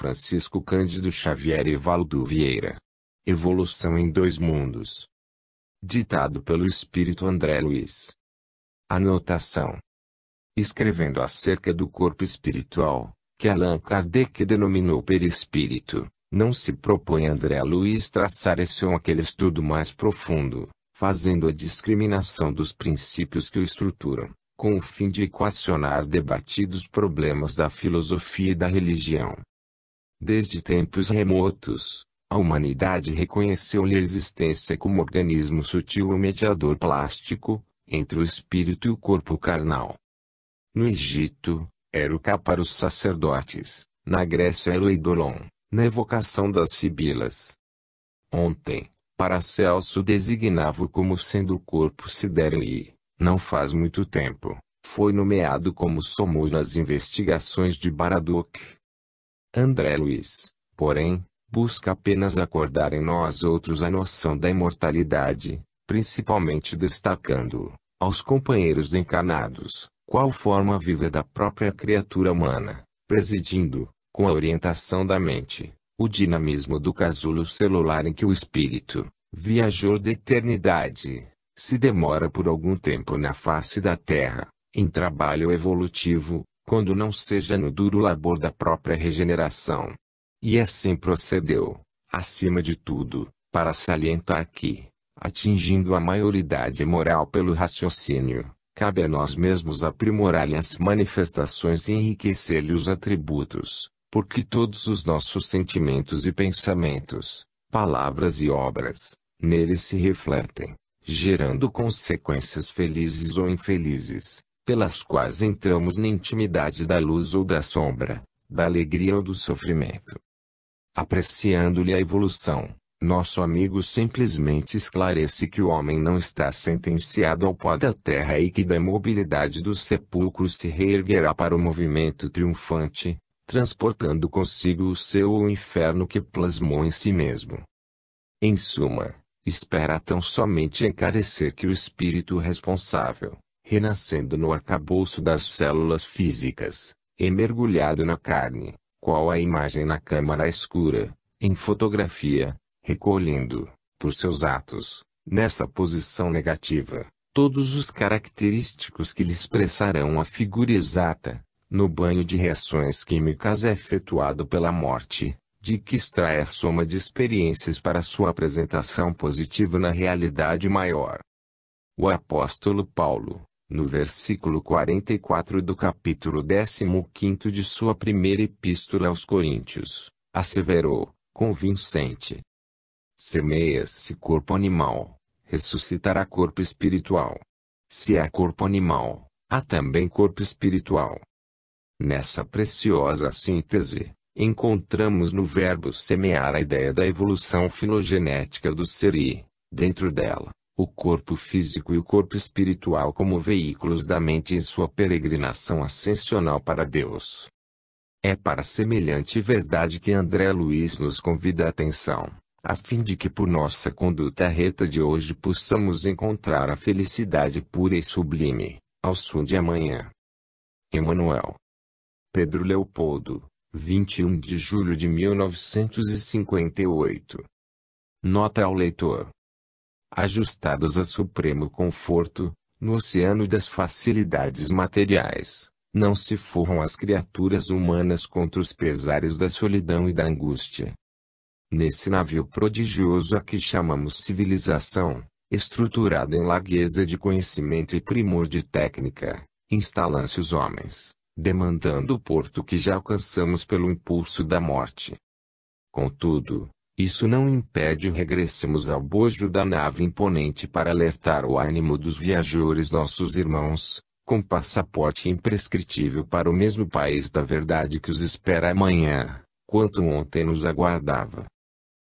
Francisco Cândido Xavier e Valdo Vieira. Evolução em dois mundos. Ditado pelo espírito André Luiz. Anotação. Escrevendo acerca do corpo espiritual, que Allan Kardec denominou perispírito, não se propõe André Luiz traçar esse ou aquele estudo mais profundo, fazendo a discriminação dos princípios que o estruturam, com o fim de equacionar debatidos problemas da filosofia e da religião. Desde tempos remotos, a humanidade reconheceu-lhe a existência como organismo sutil e mediador plástico, entre o espírito e o corpo carnal. No Egito, era o Ka para os sacerdotes, na Grécia era o Eidolon, na evocação das sibilas. Ontem, Paracelso designava-o como sendo o corpo sidéreo e, não faz muito tempo, foi nomeado como Sommel nas investigações de Baraduc. André Luiz, porém, busca apenas acordar em nós outros a noção da imortalidade, principalmente destacando, aos companheiros encarnados, qual forma viva da própria criatura humana, presidindo, com a orientação da mente, o dinamismo do casulo celular em que o espírito, viajor da eternidade, se demora por algum tempo na face da Terra, em trabalho evolutivo, quando não seja no duro labor da própria regeneração. E assim procedeu, acima de tudo, para salientar que, atingindo a maioridade moral pelo raciocínio, cabe a nós mesmos aprimorar-lhe as manifestações e enriquecer-lhe os atributos, porque todos os nossos sentimentos e pensamentos, palavras e obras, nele se refletem, gerando consequências felizes ou infelizes, pelas quais entramos na intimidade da luz ou da sombra, da alegria ou do sofrimento. Apreciando-lhe a evolução, nosso amigo simplesmente esclarece que o homem não está sentenciado ao pó da terra e que da imobilidade do sepulcro se reerguerá para o movimento triunfante, transportando consigo o seu ou o inferno que plasmou em si mesmo. Em suma, espera tão somente encarecer que o espírito responsável, renascendo no arcabouço das células físicas, e mergulhado na carne, qual a imagem na câmara escura, em fotografia, recolhendo, por seus atos, nessa posição negativa, todos os característicos que lhe expressarão a figura exata, no banho de reações químicas efetuado pela morte, de que extrai a soma de experiências para sua apresentação positiva na realidade maior. O apóstolo Paulo, no versículo 44 do capítulo 15 de sua primeira epístola aos Coríntios, asseverou, convincente: semeia-se corpo animal, ressuscitará corpo espiritual. Se há corpo animal, há também corpo espiritual. Nessa preciosa síntese, encontramos no verbo semear a ideia da evolução filogenética do ser e, dentro dela, o corpo físico e o corpo espiritual como veículos da mente em sua peregrinação ascensional para Deus. É para semelhante verdade que André Luiz nos convida a atenção, a fim de que por nossa conduta reta de hoje possamos encontrar a felicidade pura e sublime, ao som de amanhã. Emmanuel. Pedro Leopoldo, 21 de julho de 1958. Nota ao leitor. Ajustadas a supremo conforto, no oceano das facilidades materiais, não se forram as criaturas humanas contra os pesares da solidão e da angústia. Nesse navio prodigioso a que chamamos civilização, estruturado em largueza de conhecimento e primor de técnica, instalam-se os homens, demandando o porto que já alcançamos pelo impulso da morte. Contudo, isso não impede regressemos ao bojo da nave imponente para alertar o ânimo dos viajores nossos irmãos, com passaporte imprescritível para o mesmo país da verdade que os espera amanhã, quanto ontem nos aguardava.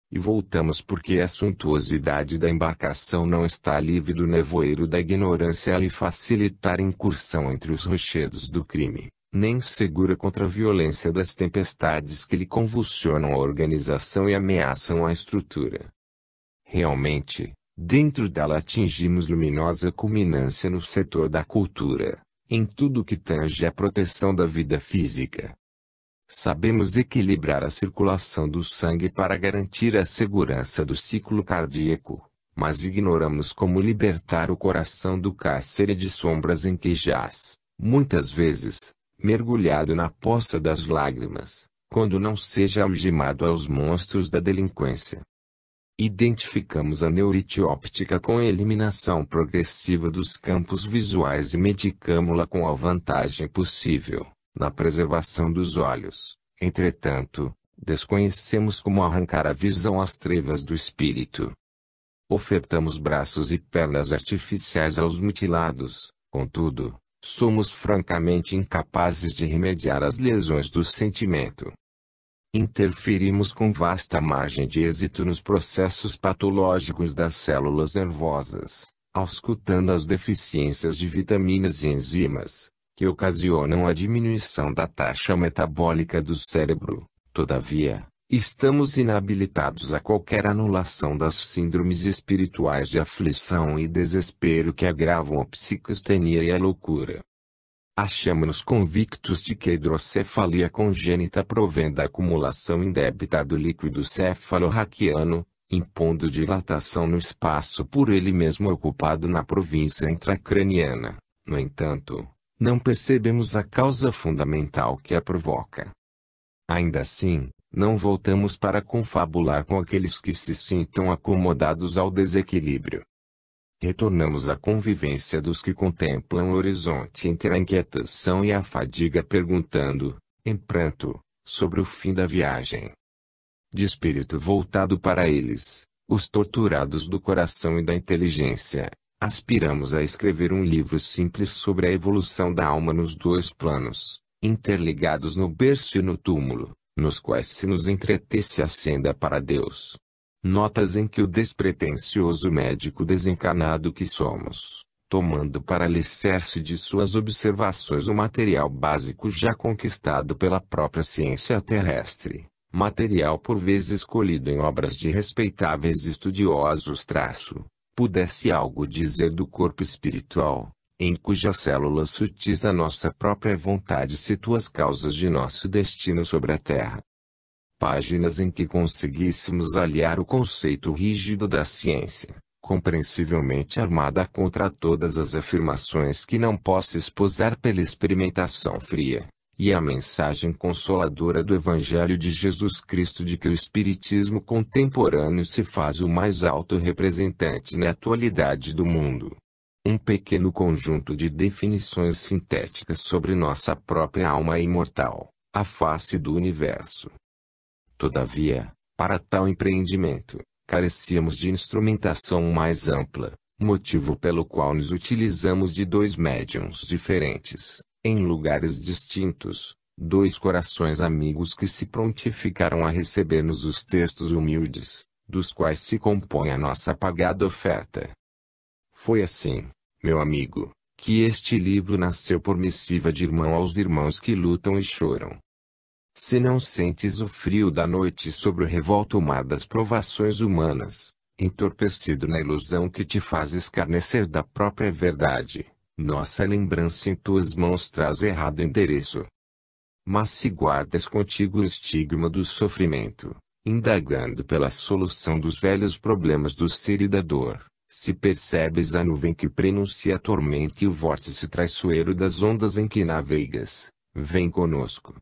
E voltamos porque a suntuosidade da embarcação não está livre do nevoeiro da ignorância a lhe facilitar a incursão entre os rochedos do crime, nem segura contra a violência das tempestades que lhe convulsionam a organização e ameaçam a estrutura. Realmente, dentro dela atingimos luminosa culminância no setor da cultura, em tudo que tange à proteção da vida física. Sabemos equilibrar a circulação do sangue para garantir a segurança do ciclo cardíaco, mas ignoramos como libertar o coração do cárcere de sombras em que jaz, muitas vezes, mergulhado na poça das lágrimas, quando não seja algemado aos monstros da delinquência. Identificamos a neurite óptica com a eliminação progressiva dos campos visuais e medicamo-la com a vantagem possível, na preservação dos olhos. Entretanto, desconhecemos como arrancar a visão às trevas do espírito. Ofertamos braços e pernas artificiais aos mutilados, contudo, somos francamente incapazes de remediar as lesões do sentimento. Interferimos com vasta margem de êxito nos processos patológicos das células nervosas, auscultando as deficiências de vitaminas e enzimas, que ocasionam a diminuição da taxa metabólica do cérebro. Todavia, estamos inabilitados a qualquer anulação das síndromes espirituais de aflição e desespero que agravam a psicostenia e a loucura. Achamos-nos convictos de que a hidrocefalia congênita provém da acumulação indébita do líquido cefalorraquiano, impondo dilatação no espaço por ele mesmo ocupado na província intracraniana. No entanto, não percebemos a causa fundamental que a provoca. Ainda assim, não voltamos para confabular com aqueles que se sintam acomodados ao desequilíbrio. Retornamos à convivência dos que contemplam o horizonte entre a inquietação e a fadiga perguntando, em pranto, sobre o fim da viagem. De espírito voltado para eles, os torturados do coração e da inteligência, aspiramos a escrever um livro simples sobre a evolução da alma nos dois planos, interligados no berço e no túmulo, nos quais se nos entretece a senda para Deus. Notas em que o despretensioso médico desencarnado que somos, tomando para alicerce de suas observações o material básico já conquistado pela própria ciência terrestre, material por vezes colhido em obras de respeitáveis estudiosos pudesse algo dizer do corpo espiritual, em cujas células sutis a nossa própria vontade situa as causas de nosso destino sobre a terra. Páginas em que conseguíssemos aliar o conceito rígido da ciência, compreensivelmente armada contra todas as afirmações que não possa esposar pela experimentação fria, e a mensagem consoladora do Evangelho de Jesus Cristo de que o Espiritismo contemporâneo se faz o mais alto representante na atualidade do mundo. Um pequeno conjunto de definições sintéticas sobre nossa própria alma imortal, a face do universo. Todavia, para tal empreendimento, carecíamos de instrumentação mais ampla, motivo pelo qual nos utilizamos de dois médiuns diferentes, em lugares distintos, dois corações amigos que se prontificaram a receber-nos os textos humildes, dos quais se compõe a nossa pagada oferta. Foi assim, meu amigo, que este livro nasceu por missiva de irmão aos irmãos que lutam e choram. Se não sentes o frio da noite sobre o revolto mar das provações humanas, entorpecido na ilusão que te faz escarnecer da própria verdade, nossa lembrança em tuas mãos traz errado endereço. Mas se guardas contigo o estigma do sofrimento, indagando pela solução dos velhos problemas do ser e da dor, se percebes a nuvem que prenuncia a tormenta e o vórtice traiçoeiro das ondas em que navegas, vem conosco.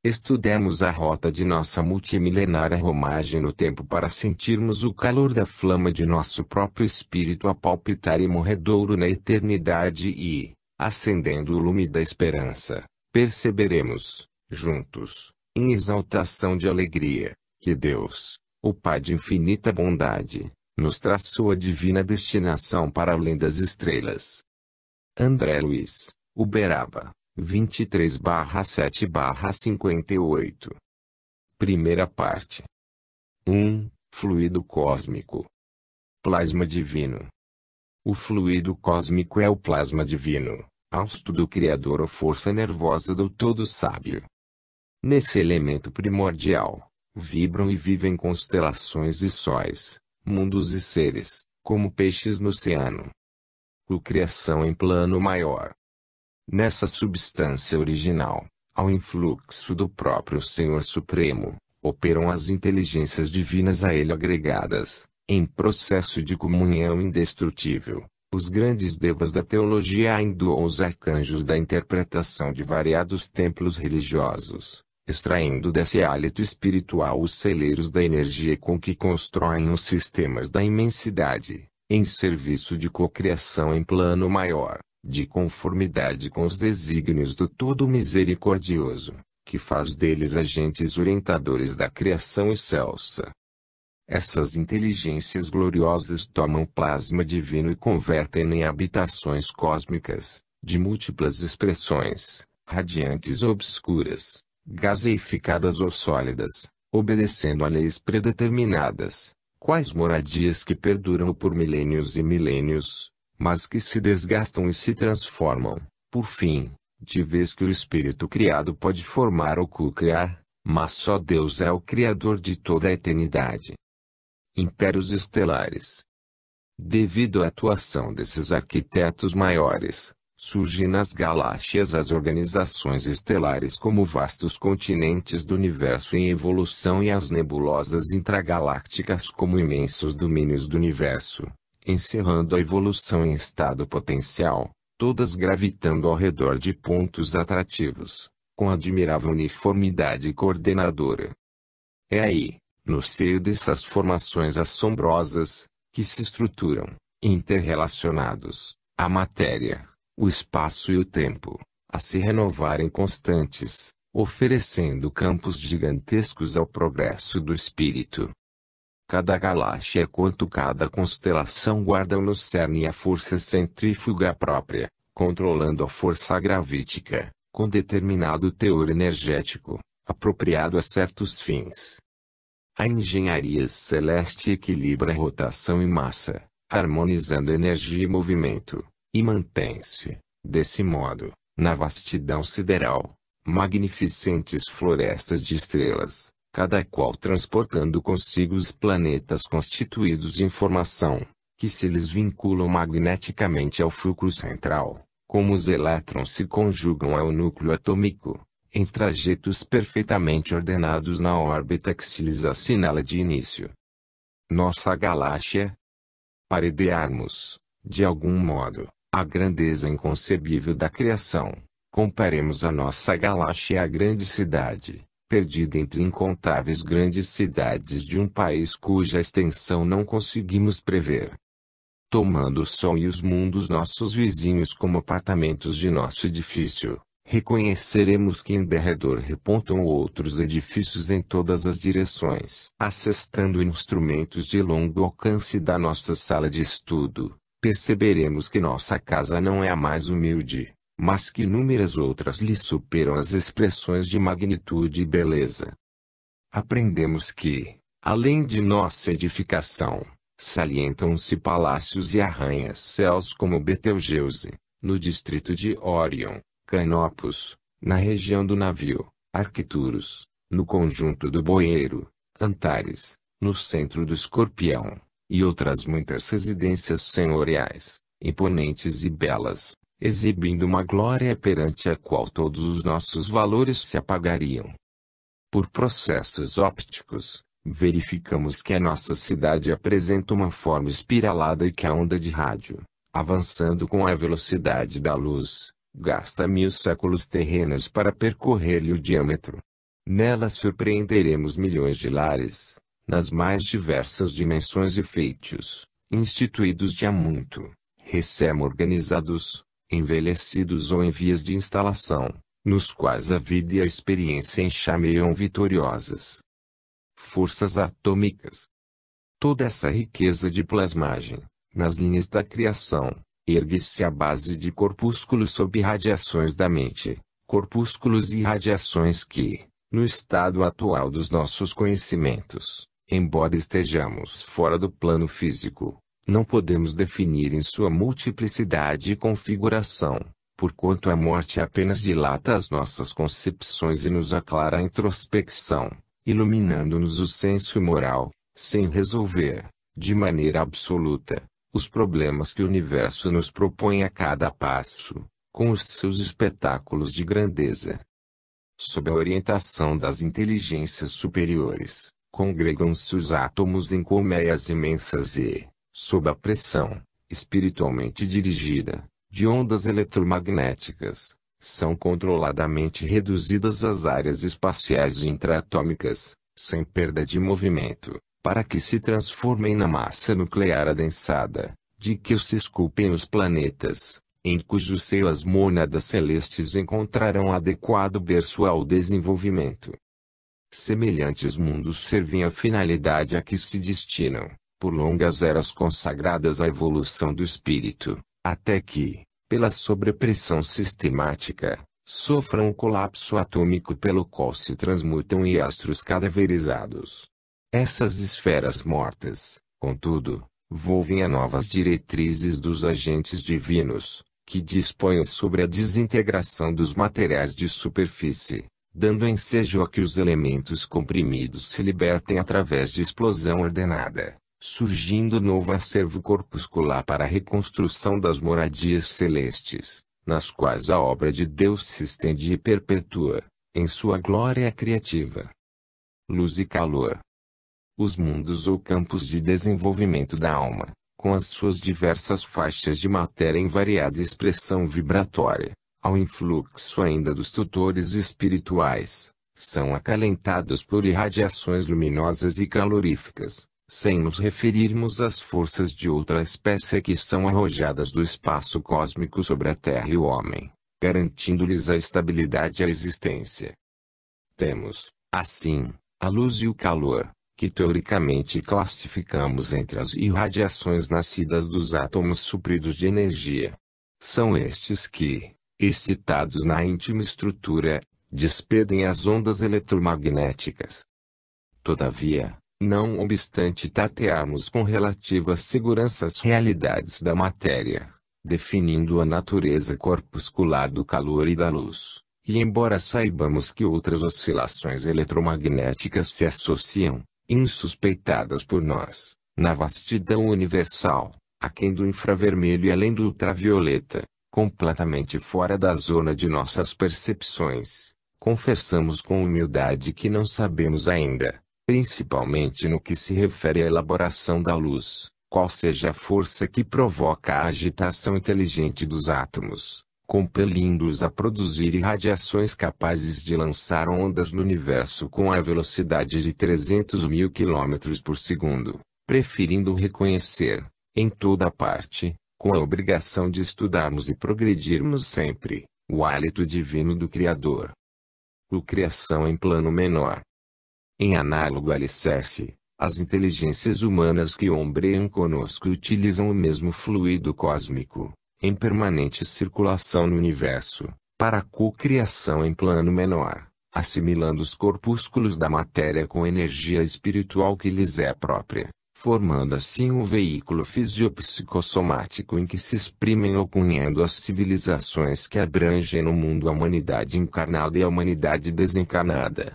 Estudemos a rota de nossa multimilenária romagem no tempo para sentirmos o calor da flama de nosso próprio espírito a palpitar e morredouro na eternidade e, acendendo o lume da esperança, perceberemos, juntos, em exaltação de alegria, que Deus, o Pai de infinita bondade, nos traçou a divina destinação para além das estrelas. André Luiz, Uberaba. 23/7/58. Primeira parte. 1. Fluido cósmico. Plasma divino. O fluido cósmico é o plasma divino, hausto do Criador ou força nervosa do Todo Sábio. Nesse elemento primordial, vibram e vivem constelações e sóis, mundos e seres, como peixes no oceano. Criação em plano maior. Nessa substância original, Ao influxo do próprio Senhor Supremo, operam as inteligências divinas a ele agregadas, em processo de comunhão indestrutível. Os grandes devas da teologia hindu ou os arcanjos da interpretação de variados templos religiosos, extraindo desse hálito espiritual os celeiros da energia com que constroem os sistemas da imensidade, em serviço de cocriação em plano maior, de conformidade com os desígnios do Todo Misericordioso, que faz deles agentes orientadores da criação excelsa. Essas inteligências gloriosas tomam plasma divino e convertem-no em habitações cósmicas, de múltiplas expressões, radiantes ou obscuras, gaseificadas ou sólidas, obedecendo a leis predeterminadas, quais moradias que perduram por milênios e milênios, mas que se desgastam e se transformam, por fim, de vez que o espírito criado pode formar ou co-criar, mas só Deus é o Criador de toda a eternidade. Impérios estelares. Devido à atuação desses arquitetos maiores, surgem nas galáxias as organizações estelares como vastos continentes do universo em evolução e as nebulosas intragalácticas como imensos domínios do universo, encerrando a evolução em estado potencial, todas gravitando ao redor de pontos atrativos, com admirável uniformidade coordenadora. É aí, no seio dessas formações assombrosas, que se estruturam, interrelacionados, a matéria, o espaço e o tempo, a se renovarem constantes, oferecendo campos gigantescos ao progresso do espírito. Cada galáxia quanto cada constelação guardam no cerne a força centrífuga própria, controlando a força gravítica, com determinado teor energético, apropriado a certos fins. A engenharia celeste equilibra rotação e massa, harmonizando energia e movimento, e mantém-se, desse modo, na vastidão sideral, magnificentes florestas de estrelas, cada qual transportando consigo os planetas constituídos de informação, que se lhes vinculam magneticamente ao fulcro central, como os elétrons se conjugam ao núcleo atômico, em trajetos perfeitamente ordenados na órbita que se lhes assinala de início. Nossa galáxia. Para idearmos, de algum modo, a grandeza inconcebível da criação, comparemos a nossa galáxia à grande cidade, perdida entre incontáveis grandes cidades de um país cuja extensão não conseguimos prever. Tomando o Sol e os mundos nossos vizinhos como apartamentos de nosso edifício, reconheceremos que em derredor repontam outros edifícios em todas as direções. Assestando instrumentos de longo alcance da nossa sala de estudo, perceberemos que nossa casa não é a mais humilde, mas que inúmeras outras lhe superam as expressões de magnitude e beleza. Aprendemos que, além de nossa edificação, salientam-se palácios e arranha-céus como Betelgeuse, no distrito de Órion, Canopus, na região do navio, Arcturus, no conjunto do Boeiro, Antares, no centro do Escorpião, e outras muitas residências senhoriais, imponentes e belas, exibindo uma glória perante a qual todos os nossos valores se apagariam. Por processos ópticos, verificamos que a nossa cidade apresenta uma forma espiralada e que a onda de rádio, avançando com a velocidade da luz, gasta 1000 séculos terrenos para percorrer-lhe o diâmetro. Nela surpreenderemos milhões de lares, nas mais diversas dimensões e feitios, instituídos de há muito, recém-organizados, envelhecidos ou em vias de instalação, nos quais a vida e a experiência enxameiam vitoriosas. Forças atômicas. Toda essa riqueza de plasmagem, nas linhas da criação, ergue-se à base de corpúsculos sob radiações da mente, corpúsculos e radiações que, no estado atual dos nossos conhecimentos, embora estejamos fora do plano físico, não podemos definir em sua multiplicidade e configuração, porquanto a morte apenas dilata as nossas concepções e nos aclara a introspecção, iluminando-nos o senso moral, sem resolver, de maneira absoluta, os problemas que o universo nos propõe a cada passo, com os seus espetáculos de grandeza. Sob a orientação das inteligências superiores, congregam-se os átomos em colmeias imensas e, sob a pressão, espiritualmente dirigida, de ondas eletromagnéticas, são controladamente reduzidas às áreas espaciais intraatômicas, sem perda de movimento, para que se transformem na massa nuclear adensada, de que se esculpem os planetas, em cujo seio as mônadas celestes encontrarão adequado berço ao desenvolvimento. Semelhantes mundos servem à finalidade a que se destinam, por longas eras consagradas à evolução do espírito, até que, pela sobrepressão sistemática, sofram um colapso atômico pelo qual se transmutam em astros cadaverizados. Essas esferas mortas, contudo, volvem a novas diretrizes dos agentes divinos, que dispõem sobre a desintegração dos materiais de superfície, dando ensejo a que os elementos comprimidos se libertem através de explosão ordenada, surgindo novo acervo corpuscular para a reconstrução das moradias celestes, nas quais a obra de Deus se estende e perpetua, em sua glória criativa. Luz e calor. Os mundos ou campos de desenvolvimento da alma, com as suas diversas faixas de matéria em variada expressão vibratória, ao influxo ainda dos tutores espirituais, são acalentados por irradiações luminosas e caloríficas, sem nos referirmos às forças de outra espécie que são arrojadas do espaço cósmico sobre a Terra e o homem, garantindo-lhes a estabilidade e a existência. Temos, assim, a luz e o calor, que teoricamente classificamos entre as irradiações nascidas dos átomos supridos de energia. São estes que, excitados na íntima estrutura, despedem as ondas eletromagnéticas. Todavia, não obstante tatearmos com relativa segurança as realidades da matéria, definindo a natureza corpuscular do calor e da luz, e embora saibamos que outras oscilações eletromagnéticas se associam, insuspeitadas por nós, na vastidão universal, aquém do infravermelho e além do ultravioleta, completamente fora da zona de nossas percepções, confessamos com humildade que não sabemos ainda, principalmente no que se refere à elaboração da luz, qual seja a força que provoca a agitação inteligente dos átomos, compelindo-os a produzir irradiações capazes de lançar ondas no universo com a velocidade de 300.000 km por segundo, preferindo reconhecer, em toda parte, com a obrigação de estudarmos e progredirmos sempre, o hálito divino do Criador. O criação em plano menor. Em análogo alicerce, as inteligências humanas que ombreiam conosco utilizam o mesmo fluido cósmico, em permanente circulação no universo, para a cocriação em plano menor, assimilando os corpúsculos da matéria com energia espiritual que lhes é própria, formando assim um veículo fisiopsicossomático em que se exprimem ou cunhando as civilizações que abrangem no mundo a humanidade encarnada e a humanidade desencarnada.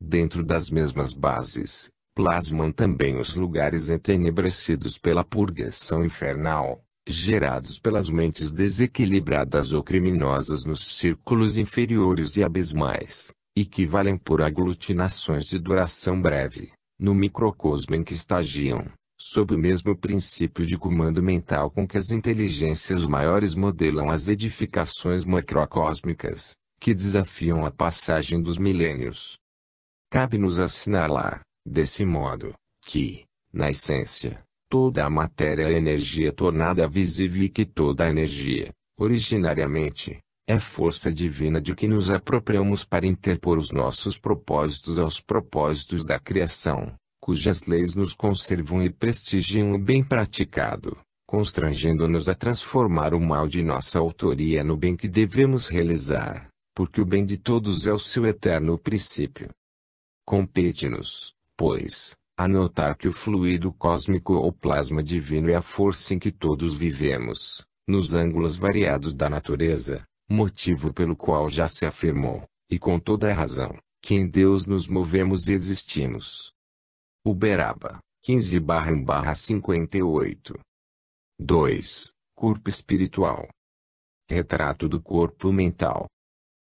Dentro das mesmas bases, plasmam também os lugares entenebrecidos pela purgação infernal, gerados pelas mentes desequilibradas ou criminosas nos círculos inferiores e abismais, e que valem por aglutinações de duração breve, no microcosmo em que estagiam, sob o mesmo princípio de comando mental com que as inteligências maiores modelam as edificações macrocósmicas, que desafiam a passagem dos milênios. Cabe-nos assinalar, desse modo, que, na essência, toda a matéria é energia tornada visível e que toda a energia, originariamente, é força divina de que nos apropriamos para interpor os nossos propósitos aos propósitos da criação, cujas leis nos conservam e prestigiam o bem praticado, constrangendo-nos a transformar o mal de nossa autoria no bem que devemos realizar, porque o bem de todos é o seu eterno princípio. Compete-nos, pois, anotar que o fluido cósmico ou plasma divino é a força em que todos vivemos, nos ângulos variados da natureza, motivo pelo qual já se afirmou, e com toda a razão, que em Deus nos movemos e existimos. Uberaba, 15/58. 2. Corpo espiritual. Retrato do corpo mental.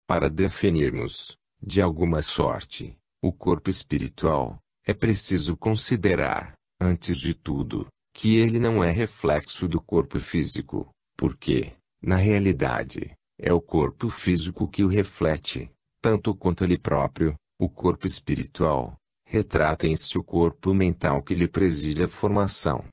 Para definirmos, De alguma sorte, o corpo espiritual, é preciso considerar, antes de tudo, que ele não é reflexo do corpo físico, porque, na realidade, é o corpo físico que o reflete, tanto quanto ele próprio. O corpo espiritual retrata em si o corpo mental que lhe preside a formação.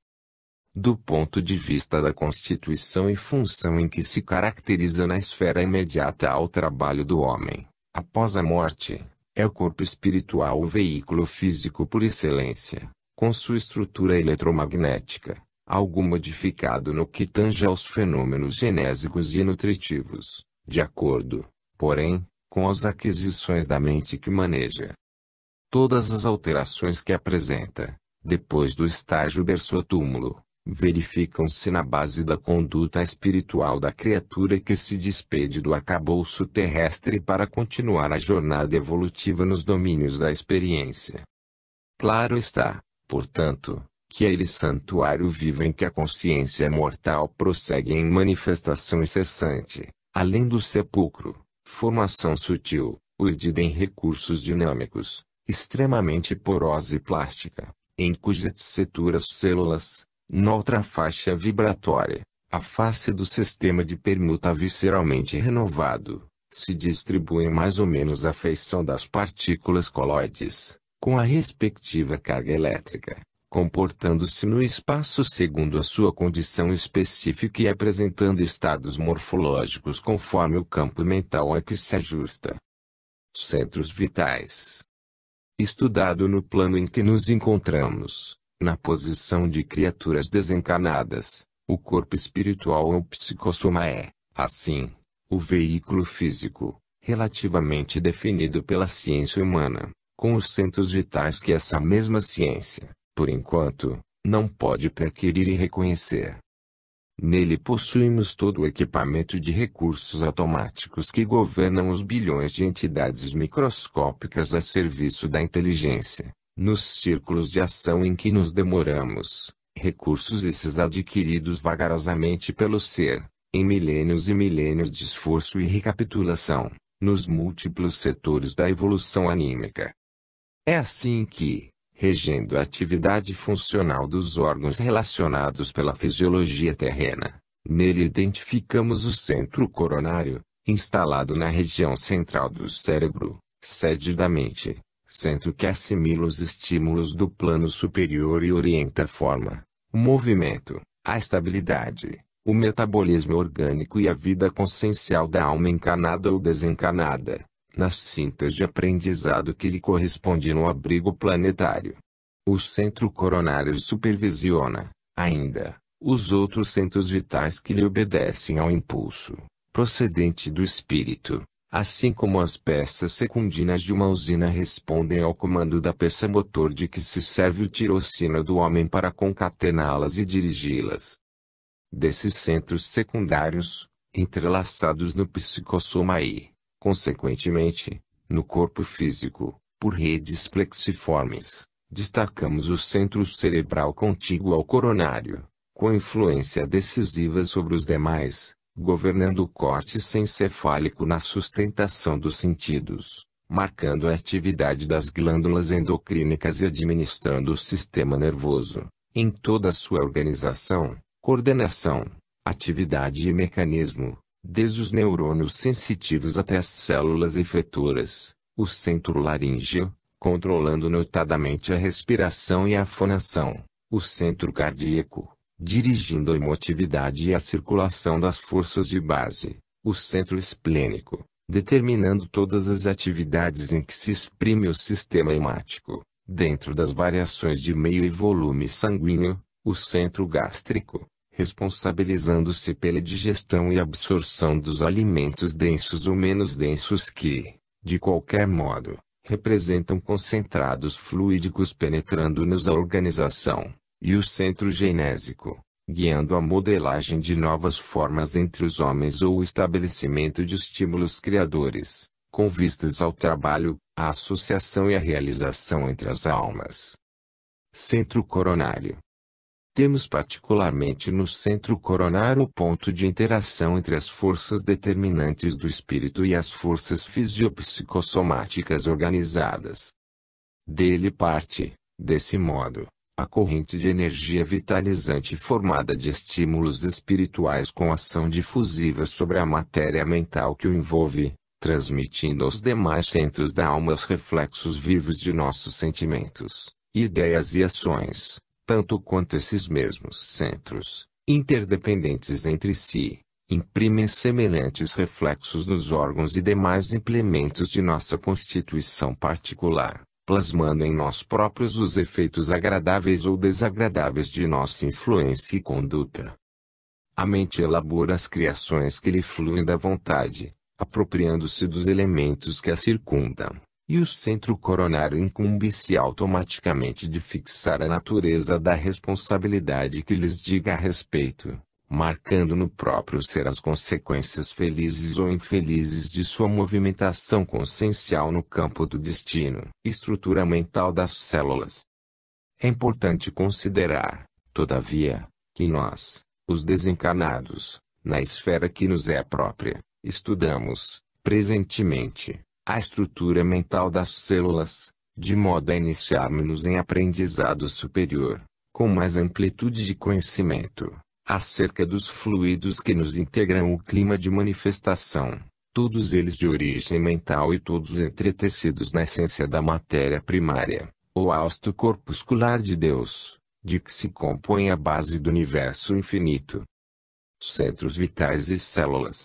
Do ponto de vista da constituição e função em que se caracteriza na esfera imediata ao trabalho do homem, após a morte, é o corpo espiritual o veículo físico por excelência, com sua estrutura eletromagnética, algo modificado no que tange aos fenômenos genésicos e nutritivos, de acordo, porém, com as aquisições da mente que maneja. Todas as alterações que apresenta, depois do estágio berço-túmulo, verificam-se na base da conduta espiritual da criatura que se despede do arcabouço terrestre para continuar a jornada evolutiva nos domínios da experiência. Claro está, portanto, que é ele santuário vivo em que a consciência mortal prossegue em manifestação incessante, além do sepulcro, formação sutil, urdida em recursos dinâmicos, extremamente porosa e plástica, em cujas tessuras células, noutra faixa vibratória, a face do sistema de permuta visceralmente renovado, se distribui mais ou menos a feição das partículas coloides, com a respectiva carga elétrica, comportando-se no espaço segundo a sua condição específica e apresentando estados morfológicos conforme o campo mental a que se ajusta. Centros vitais. Estudado no plano em que nos encontramos, na posição de criaturas desencarnadas, o corpo espiritual ou psicossoma é, assim, o veículo físico, relativamente definido pela ciência humana, com os centros vitais que essa mesma ciência, por enquanto, não pode perquirir e reconhecer. Nele possuímos todo o equipamento de recursos automáticos que governam os bilhões de entidades microscópicas a serviço da inteligência, nos círculos de ação em que nos demoramos, recursos esses adquiridos vagarosamente pelo ser, em milênios e milênios de esforço e recapitulação, nos múltiplos setores da evolução anímica. É assim que, regendo a atividade funcional dos órgãos relacionados pela fisiologia terrena, nele identificamos o centro coronário, instalado na região central do cérebro, sede da mente, centro que assimila os estímulos do plano superior e orienta a forma, o movimento, a estabilidade, o metabolismo orgânico e a vida consciencial da alma encarnada ou desencarnada, nas cintas de aprendizado que lhe corresponde no abrigo planetário. O centro coronário supervisiona, ainda, os outros centros vitais que lhe obedecem ao impulso, procedente do espírito, assim como as peças secundinas de uma usina respondem ao comando da peça motor de que se serve o tirocínio do homem para concatená-las e dirigi-las. Desses centros secundários, entrelaçados no psicossoma e, consequentemente, no corpo físico, por redes plexiformes, destacamos o centro cerebral contíguo ao coronário, com influência decisiva sobre os demais, governando o córtex encefálico na sustentação dos sentidos, marcando a atividade das glândulas endocrínicas e administrando o sistema nervoso, em toda a sua organização, coordenação, atividade e mecanismo, desde os neurônios sensitivos até as células efetoras, o centro laríngeo, controlando notadamente a respiração e a fonação, o centro cardíaco, dirigindo a emotividade e a circulação das forças de base, o centro esplênico, determinando todas as atividades em que se exprime o sistema hemático, dentro das variações de meio e volume sanguíneo, o centro gástrico, responsabilizando-se pela digestão e absorção dos alimentos densos ou menos densos que, de qualquer modo, representam concentrados fluídicos penetrando-nos a organização, e o centro genésico, guiando a modelagem de novas formas entre os homens ou o estabelecimento de estímulos criadores, com vistas ao trabalho, à associação e à realização entre as almas. Centro coronário. Temos particularmente no centro coronário o ponto de interação entre as forças determinantes do espírito e as forças fisiopsicossomáticas organizadas. Dele parte, desse modo, a corrente de energia vitalizante formada de estímulos espirituais com ação difusiva sobre a matéria mental que o envolve, transmitindo aos demais centros da alma os reflexos vivos de nossos sentimentos, ideias e ações, tanto quanto esses mesmos centros, interdependentes entre si, imprimem semelhantes reflexos nos órgãos e demais implementos de nossa constituição particular, plasmando em nós próprios os efeitos agradáveis ou desagradáveis de nossa influência e conduta. A mente elabora as criações que lhe fluem da vontade, apropriando-se dos elementos que a circundam, e o centro coronário incumbe-se automaticamente de fixar a natureza da responsabilidade que lhes diga a respeito, marcando no próprio ser as consequências felizes ou infelizes de sua movimentação consciencial no campo do destino. Estrutura mental das células. É importante considerar, todavia, que nós, os desencarnados, na esfera que nos é própria, estudamos, presentemente, a estrutura mental das células, de modo a iniciarmos-nos em aprendizado superior, com mais amplitude de conhecimento, acerca dos fluidos que nos integram o clima de manifestação, todos eles de origem mental e todos entretecidos na essência da matéria primária, ou hausto corpuscular de Deus, de que se compõe a base do universo infinito. Centros vitais e células.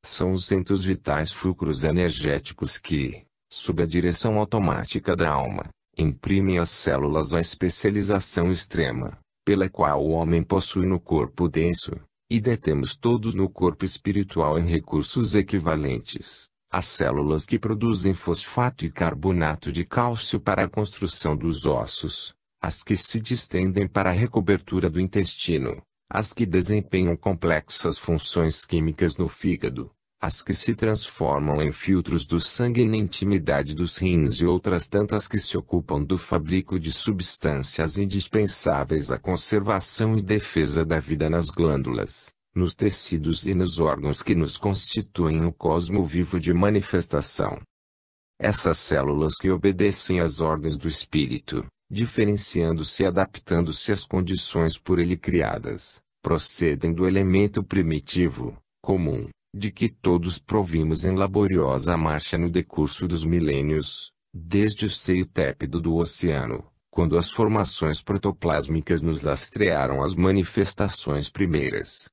São os centros vitais fulcros energéticos que, sob a direção automática da alma, imprimem às células a especialização extrema, pela qual o homem possui no corpo denso, e detemos todos no corpo espiritual em recursos equivalentes, as células que produzem fosfato e carbonato de cálcio para a construção dos ossos, as que se distendem para a recobertura do intestino, as que desempenham complexas funções químicas no fígado, as que se transformam em filtros do sangue na intimidade dos rins e outras tantas que se ocupam do fabrico de substâncias indispensáveis à conservação e defesa da vida nas glândulas, nos tecidos e nos órgãos que nos constituem o cosmo vivo de manifestação. Essas células que obedecem às ordens do espírito, diferenciando-se e adaptando-se às condições por ele criadas, procedem do elemento primitivo, comum, de que todos provimos em laboriosa marcha no decurso dos milênios, desde o seio tépido do oceano, quando as formações protoplásmicas nos lastrearam as manifestações primeiras.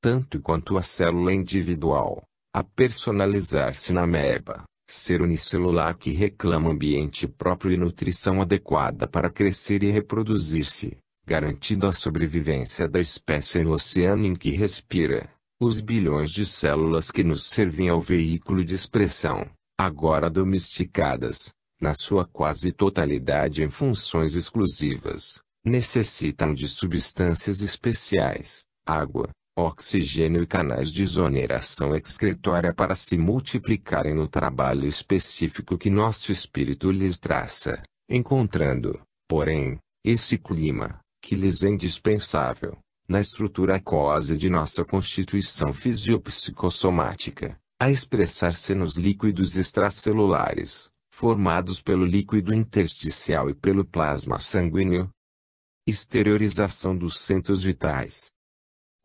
Tanto quanto a célula individual, a personalizar-se na ameba, ser unicelular que reclama ambiente próprio e nutrição adequada para crescer e reproduzir-se, garantindo a sobrevivência da espécie no oceano em que respira. Os bilhões de células que nos servem ao veículo de expressão, agora domesticadas, na sua quase totalidade em funções exclusivas, necessitam de substâncias especiais, água, oxigênio e canais de exoneração excretória para se multiplicarem no trabalho específico que nosso espírito lhes traça, encontrando, porém, esse clima, que lhes é indispensável, na estrutura aquosa de nossa constituição fisiopsicossomática, a expressar-se nos líquidos extracelulares, formados pelo líquido intersticial e pelo plasma sanguíneo. Exteriorização dos centros vitais.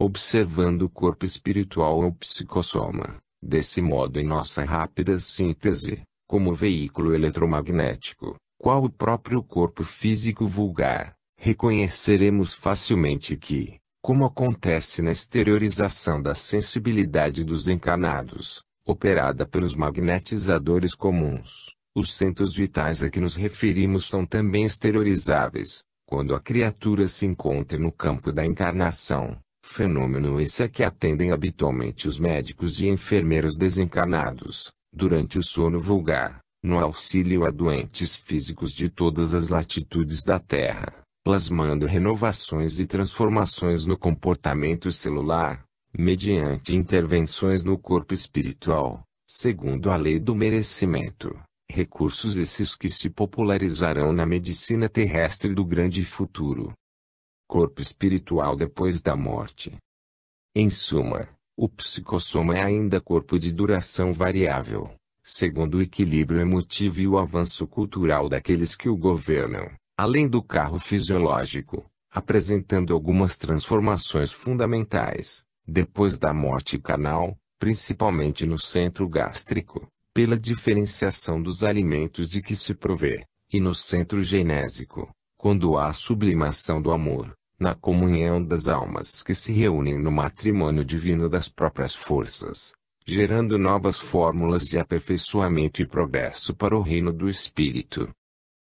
Observando o corpo espiritual ou psicossoma, desse modo em nossa rápida síntese, como veículo eletromagnético, qual o próprio corpo físico vulgar, reconheceremos facilmente que, como acontece na exteriorização da sensibilidade dos encarnados, operada pelos magnetizadores comuns, os centros vitais a que nos referimos são também exteriorizáveis, quando a criatura se encontra no campo da encarnação, fenômeno esse a que atendem habitualmente os médicos e enfermeiros desencarnados, durante o sono vulgar, no auxílio a doentes físicos de todas as latitudes da Terra, plasmando renovações e transformações no comportamento celular, mediante intervenções no corpo espiritual, segundo a lei do merecimento, recursos esses que se popularizarão na medicina terrestre do grande futuro. corpo espiritual depois da morte. Em suma, o psicossoma é ainda corpo de duração variável, segundo o equilíbrio emotivo e o avanço cultural daqueles que o governam, além do carro fisiológico, apresentando algumas transformações fundamentais, depois da morte carnal, principalmente no centro gástrico, pela diferenciação dos alimentos de que se provê, e no centro genésico, quando há a sublimação do amor, na comunhão das almas que se reúnem no matrimônio divino das próprias forças, gerando novas fórmulas de aperfeiçoamento e progresso para o reino do espírito.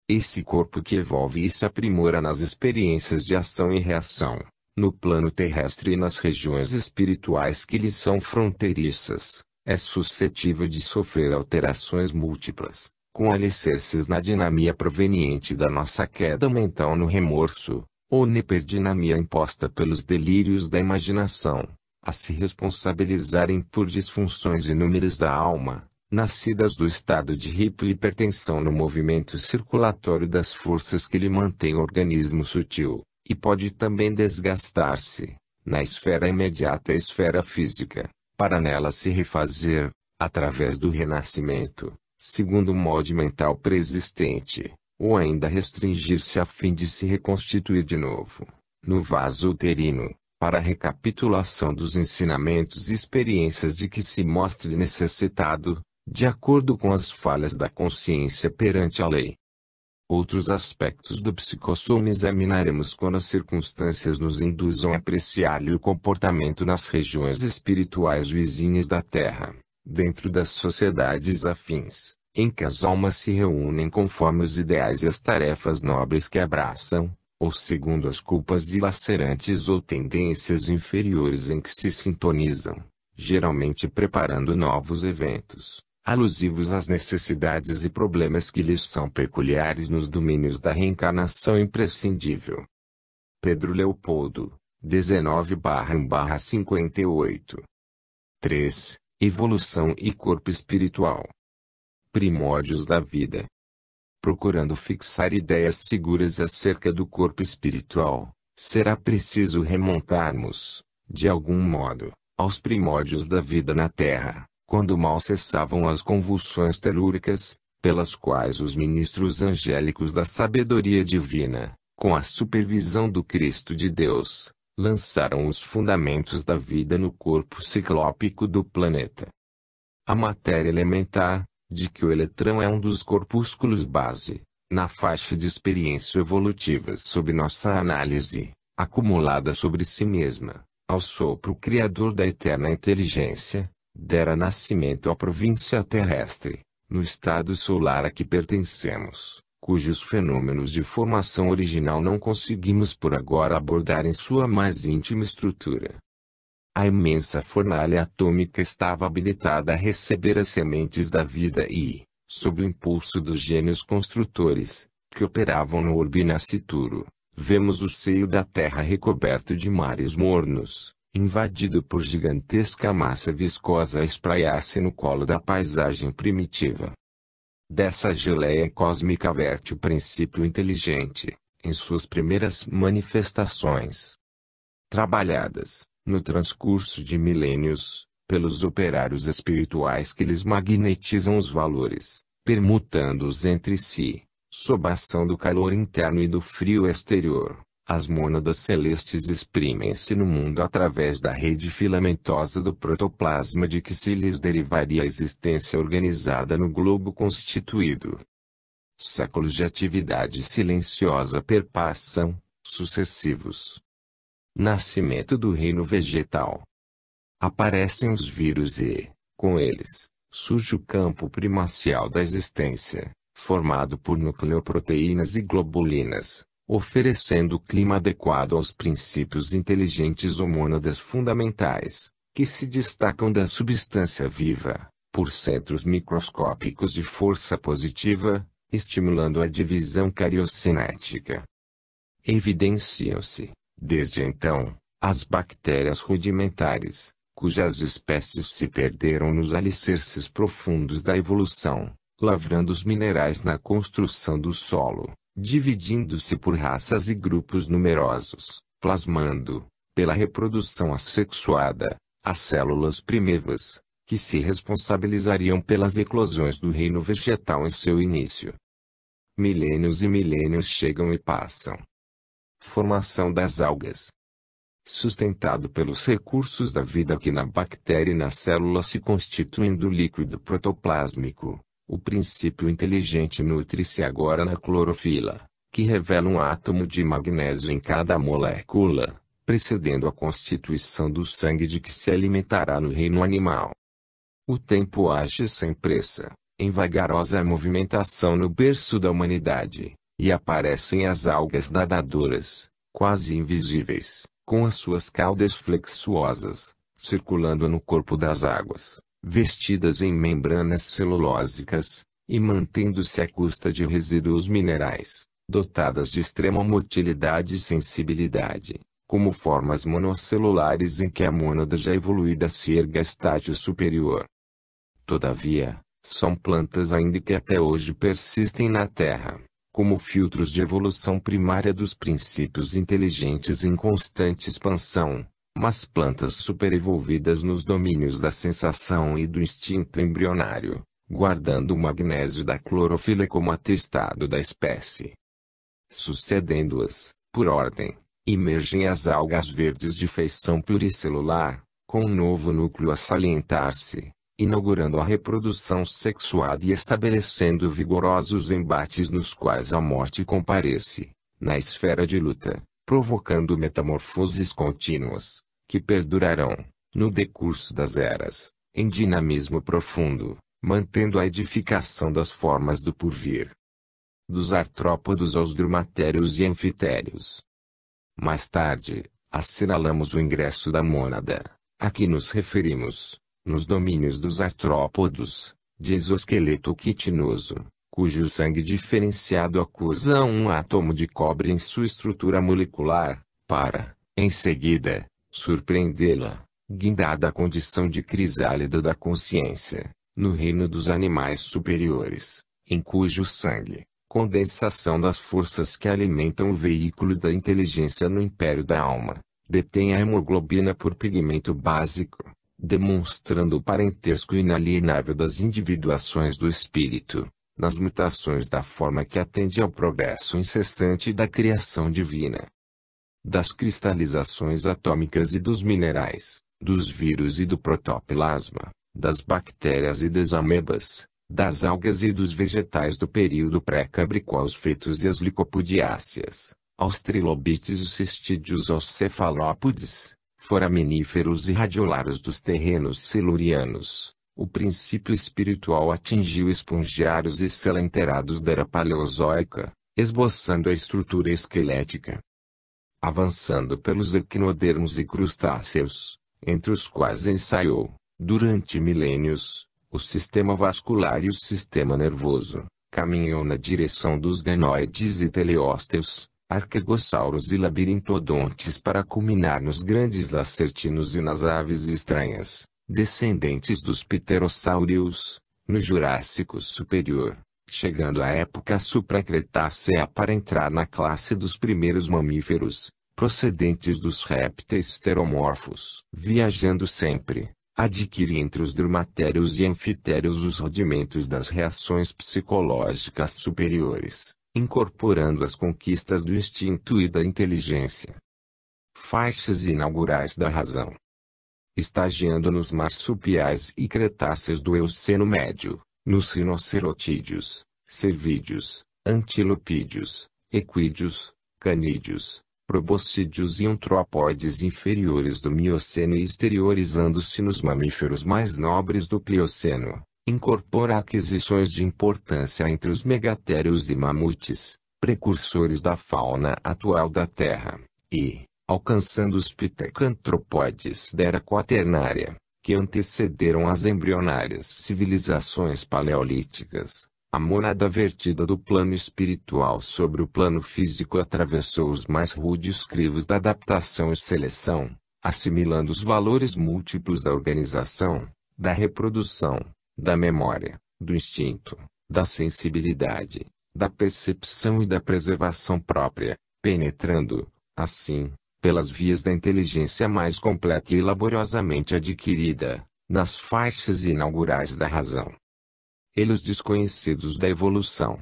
Esse corpo que evolve e se aprimora nas experiências de ação e reação, no plano terrestre e nas regiões espirituais que lhe são fronteiriças, é suscetível de sofrer alterações múltiplas, com alicerces na dinamia proveniente da nossa queda mental no remorso, ou na hiperdinamia imposta pelos delírios da imaginação, a se responsabilizarem por disfunções inúmeras da alma, nascidas do estado de hipertensão no movimento circulatório das forças que lhe mantém o organismo sutil, e pode também desgastar-se, na esfera imediata e esfera física, para nela se refazer, através do renascimento, segundo o molde mental preexistente, ou ainda restringir-se a fim de se reconstituir de novo, no vaso uterino, para a recapitulação dos ensinamentos e experiências de que se mostre necessitado, de acordo com as falhas da consciência perante a lei. Outros aspectos do psicossoma examinaremos quando as circunstâncias nos induzam a apreciar-lhe o comportamento nas regiões espirituais vizinhas da Terra, dentro das sociedades afins, em que as almas se reúnem conforme os ideais e as tarefas nobres que abraçam, ou segundo as culpas dilacerantes ou tendências inferiores em que se sintonizam, geralmente preparando novos eventos, alusivos às necessidades e problemas que lhes são peculiares nos domínios da reencarnação imprescindível. Pedro Leopoldo, 19/58. 3. Evolução e corpo espiritual. Primórdios da vida. Procurando fixar ideias seguras acerca do corpo espiritual, será preciso remontarmos, de algum modo, aos primórdios da vida na Terra, quando mal cessavam as convulsões telúricas, pelas quais os ministros angélicos da sabedoria divina, com a supervisão do Cristo de Deus, lançaram os fundamentos da vida no corpo ciclópico do planeta. A matéria elementar, de que o eletrão é um dos corpúsculos base, na faixa de experiência evolutiva sob nossa análise, acumulada sobre si mesma, ao sopro criador da eterna inteligência, dera nascimento à província terrestre, no estado solar a que pertencemos, cujos fenômenos de formação original não conseguimos por agora abordar em sua mais íntima estrutura. A imensa fornalha atômica estava habilitada a receber as sementes da vida e, sob o impulso dos gênios construtores, que operavam no orbe nascituro, vemos o seio da Terra recoberto de mares mornos, invadido por gigantesca massa viscosa a espraiar-se no colo da paisagem primitiva. Dessa geleia cósmica verte o princípio inteligente, em suas primeiras manifestações. Trabalhadas, no transcurso de milênios, pelos operários espirituais que lhes magnetizam os valores, permutando-os entre si, sob a ação do calor interno e do frio exterior, as mônadas celestes exprimem-se no mundo através da rede filamentosa do protoplasma de que se lhes derivaria a existência organizada no globo constituído. Séculos de atividade silenciosa perpassam, sucessivos. Nascimento do reino vegetal. Aparecem os vírus e, com eles, surge o campo primacial da existência, formado por nucleoproteínas e globulinas, oferecendo o clima adequado aos princípios inteligentes ou mônadas fundamentais, que se destacam da substância viva, por centros microscópicos de força positiva, estimulando a divisão cariocinética. Evidenciam-se, desde então, as bactérias rudimentares, cujas espécies se perderam nos alicerces profundos da evolução, lavrando os minerais na construção do solo, dividindo-se por raças e grupos numerosos, plasmando, pela reprodução assexuada, as células primevas, que se responsabilizariam pelas eclosões do reino vegetal em seu início. Milênios e milênios chegam e passam. Formação das algas. Sustentado pelos recursos da vida que na bactéria e na célula se constituem do líquido protoplásmico, o princípio inteligente nutre-se agora na clorofila, que revela um átomo de magnésio em cada molécula, precedendo a constituição do sangue de que se alimentará no reino animal. O tempo age sem pressa, em vagarosa movimentação no berço da humanidade, e aparecem as algas nadadoras, quase invisíveis, com as suas caudas flexuosas, circulando no corpo das águas, vestidas em membranas celulósicas, e mantendo-se à custa de resíduos minerais, dotadas de extrema motilidade e sensibilidade, como formas monocelulares em que a mônada já evoluída se ergue a estágio superior. Todavia, são plantas ainda que até hoje persistem na Terra, como filtros de evolução primária dos princípios inteligentes em constante expansão, mas plantas superevoluídas nos domínios da sensação e do instinto embrionário, guardando o magnésio da clorofila como atestado da espécie. Sucedendo-as, por ordem, emergem as algas verdes de feição pluricelular, com um novo núcleo a salientar-se, inaugurando a reprodução sexuada e estabelecendo vigorosos embates nos quais a morte comparece, na esfera de luta, provocando metamorfoses contínuas, que perdurarão, no decurso das eras, em dinamismo profundo, mantendo a edificação das formas do porvir. Dos artrópodos aos drumatérios e anfitérios. Mais tarde, assinalamos o ingresso da mônada, a que nos referimos, nos domínios dos artrópodos, de exoesqueleto quitinoso, cujo sangue diferenciado acusa um átomo de cobre em sua estrutura molecular, para, em seguida, surpreendê-la, guindada à condição de crisálida da consciência, no reino dos animais superiores, em cujo sangue, condensação das forças que alimentam o veículo da inteligência no império da alma, detém a hemoglobina por pigmento básico, demonstrando o parentesco inalienável das individuações do espírito, nas mutações da forma que atende ao progresso incessante da criação divina. Das cristalizações atômicas e dos minerais, dos vírus e do protoplasma, das bactérias e das amebas, das algas e dos vegetais do período pré-cámbrico aos fetos e as licopodiáceas, aos trilobites e cistídeos aos cefalópodes, foraminíferos e radiolaros dos terrenos silurianos, o princípio espiritual atingiu espongiários e selenterados da era paleozoica, esboçando a estrutura esquelética. Avançando pelos equinodermos e crustáceos, entre os quais ensaiou, durante milênios, o sistema vascular e o sistema nervoso, caminhou na direção dos ganoides e teleósteos, arquegossauros e labirintodontes para culminar nos grandes lacertinos e nas aves estranhas, descendentes dos pterossauros, no Jurássico Superior, chegando à época supracretácea para entrar na classe dos primeiros mamíferos, procedentes dos répteis pteromorfos. Viajando sempre, adquire entre os drumatérios e anfitérios os rudimentos das reações psicológicas superiores, incorporando as conquistas do instinto e da inteligência. Faixas inaugurais da razão. Estagiando nos marsupiais e cretáceos do Eoceno Médio, nos rinocerotídeos, cervídeos, antilopídeos, equídeos, canídeos, proboscídeos e antropóides inferiores do Mioceno e exteriorizando-se nos mamíferos mais nobres do Plioceno, incorpora aquisições de importância entre os megatérios e mamutes, precursores da fauna atual da Terra, e, alcançando os pitecantropóides da era quaternária, que antecederam as embrionárias civilizações paleolíticas, a mônada vertida do plano espiritual sobre o plano físico atravessou os mais rudes crivos da adaptação e seleção, assimilando os valores múltiplos da organização, da reprodução, da memória, do instinto, da sensibilidade, da percepção e da preservação própria, penetrando, assim, pelas vias da inteligência mais completa e laboriosamente adquirida, nas faixas inaugurais da razão. Eles desconhecidos da evolução.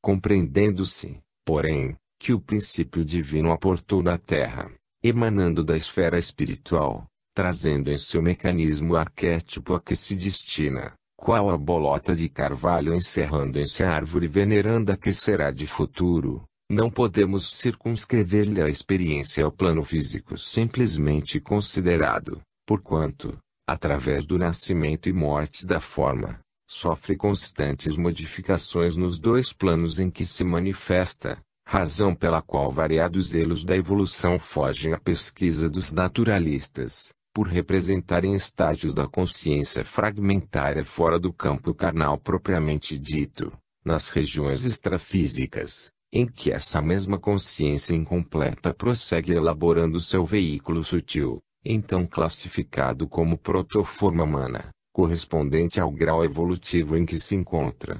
Compreendendo-se, porém, que o princípio divino aportou na Terra, emanando da esfera espiritual, trazendo em seu mecanismo o arquétipo a que se destina, qual a bolota de carvalho encerrando-se a árvore veneranda que será de futuro, não podemos circunscrever-lhe a experiência ao plano físico simplesmente considerado, porquanto, através do nascimento e morte da forma, sofre constantes modificações nos dois planos em que se manifesta, razão pela qual variados elos da evolução fogem à pesquisa dos naturalistas, por representarem estágios da consciência fragmentária fora do campo carnal propriamente dito, nas regiões extrafísicas, em que essa mesma consciência incompleta prossegue elaborando seu veículo sutil, então classificado como protoforma humana, correspondente ao grau evolutivo em que se encontra.